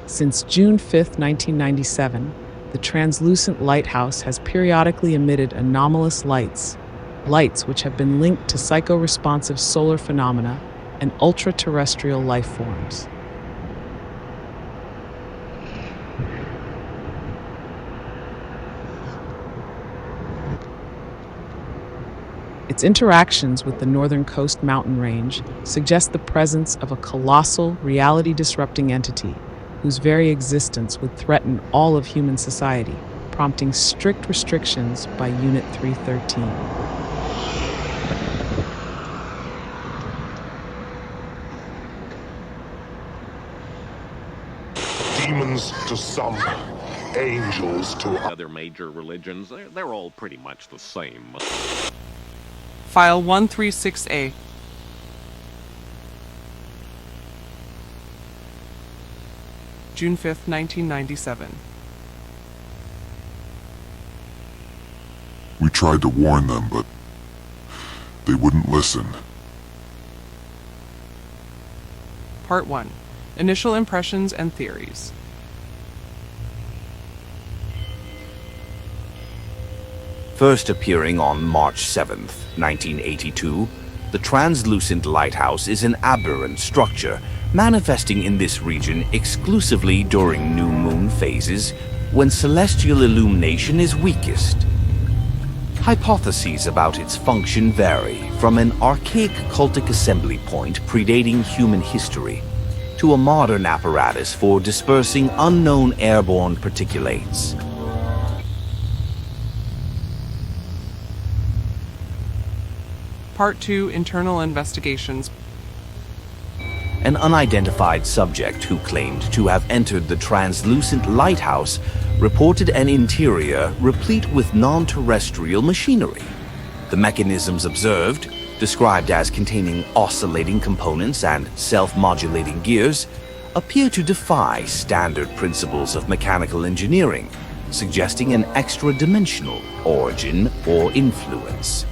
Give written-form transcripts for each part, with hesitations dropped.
Since June 5, 1997, the translucent lighthouse has periodically emitted anomalous lights which have been linked to psycho-responsive solar phenomena and ultra-terrestrial life forms. Its interactions with the northern coast mountain range suggest the presence of a colossal, reality-disrupting entity whose very existence would threaten all of human society, prompting strict restrictions by Unit 313. Demons to some, angels to other major religions. They're all pretty much the same. File 136A. June 5th, 1997. We tried to warn them, but they wouldn't listen. Part 1. Initial impressions and theories. First appearing on March 7th, 1982, the translucent lighthouse is an aberrant structure manifesting in this region exclusively during new moon phases when celestial illumination is weakest. Hypotheses about its function vary from an archaic cultic assembly point predating human history to a modern apparatus for dispersing unknown airborne particulates. Part 2. Internal investigations. An unidentified subject who claimed to have entered the translucent lighthouse reported an interior replete with non-terrestrial machinery. The mechanisms observed, described as containing oscillating components and self-modulating gears, appear to defy standard principles of mechanical engineering, suggesting an extra-dimensional origin or influence.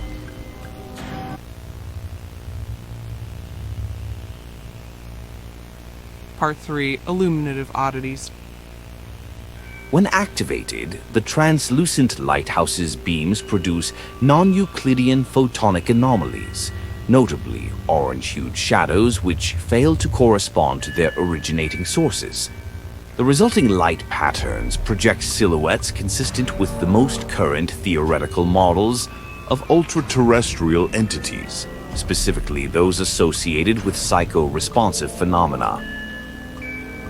Part 3. Illuminative oddities. When activated, the translucent lighthouse's beams produce non-Euclidean photonic anomalies, notably orange-hued shadows which fail to correspond to their originating sources. The resulting light patterns project silhouettes consistent with the most current theoretical models of ultra-terrestrial entities, specifically those associated with psycho-responsive phenomena.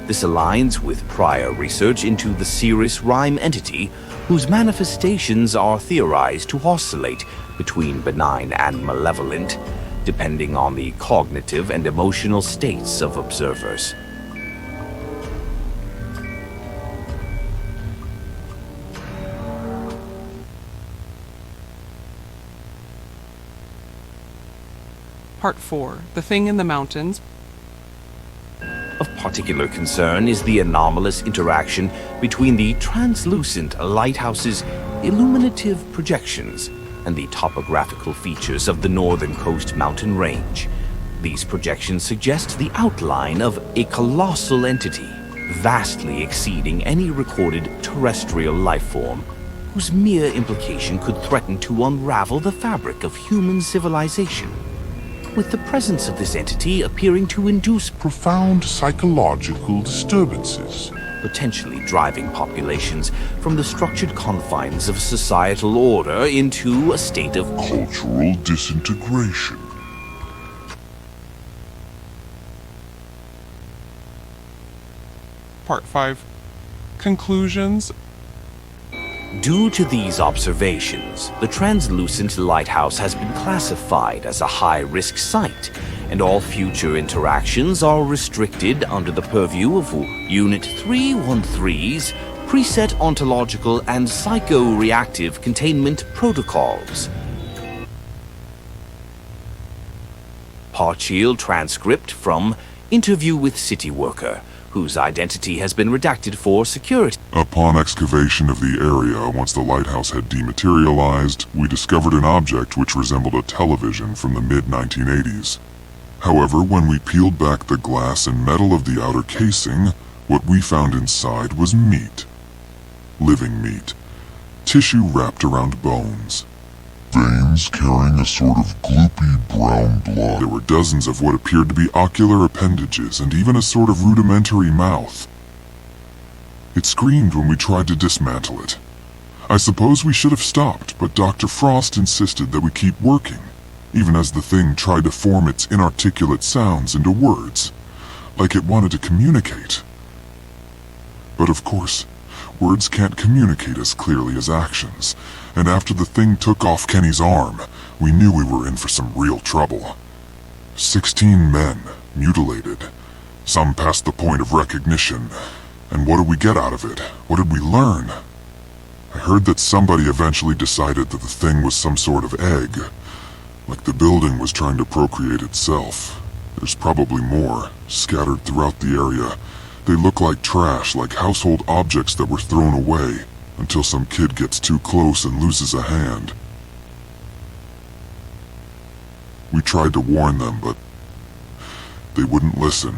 This aligns with prior research into the Cirrus Rime entity, whose manifestations are theorized to oscillate between benign and malevolent, depending on the cognitive and emotional states of observers. Part 4. The Thing in the Mountains. Of particular concern is the anomalous interaction between the translucent lighthouse's illuminative projections and the topographical features of the northern coast mountain range. These projections suggest the outline of a colossal entity, vastly exceeding any recorded terrestrial life form, whose mere implication could threaten to unravel the fabric of human civilization, with the presence of this entity appearing to induce profound psychological disturbances, potentially driving populations from the structured confines of societal order into a state of cultural disintegration. Part 5. Conclusions. Due to these observations, the translucent lighthouse has been classified as a high-risk site, and all future interactions are restricted under the purview of Unit 313's preset ontological and psycho-reactive containment protocols. Partial transcript from Interview with City Worker, whose identity has been redacted for security. Upon excavation of the area, once the lighthouse had dematerialized, we discovered an object which resembled a television from the mid-1980s. However, when we peeled back the glass and metal of the outer casing, What we found inside was meat. Living meat. Tissue wrapped around bones. Veins carrying a sort of gloopy brown blood. There were dozens of what appeared to be ocular appendages and even a sort of rudimentary mouth. It screamed when we tried to dismantle it. I suppose we should have stopped, but Dr. Frost insisted that we keep working, even as the thing tried to form its inarticulate sounds into words, like it wanted to communicate. But of course, words can't communicate as clearly as actions, and after the thing took off Kenny's arm, we knew we were in for some real trouble. 16 men, mutilated, some past the point of recognition. And what did we get out of it? What did we learn? I heard that somebody eventually decided that the thing was some sort of egg, like the building was trying to procreate itself. There's probably more, scattered throughout the area. They look like trash, like household objects that were thrown away, until some kid gets too close and loses a hand. We tried to warn them, but they wouldn't listen.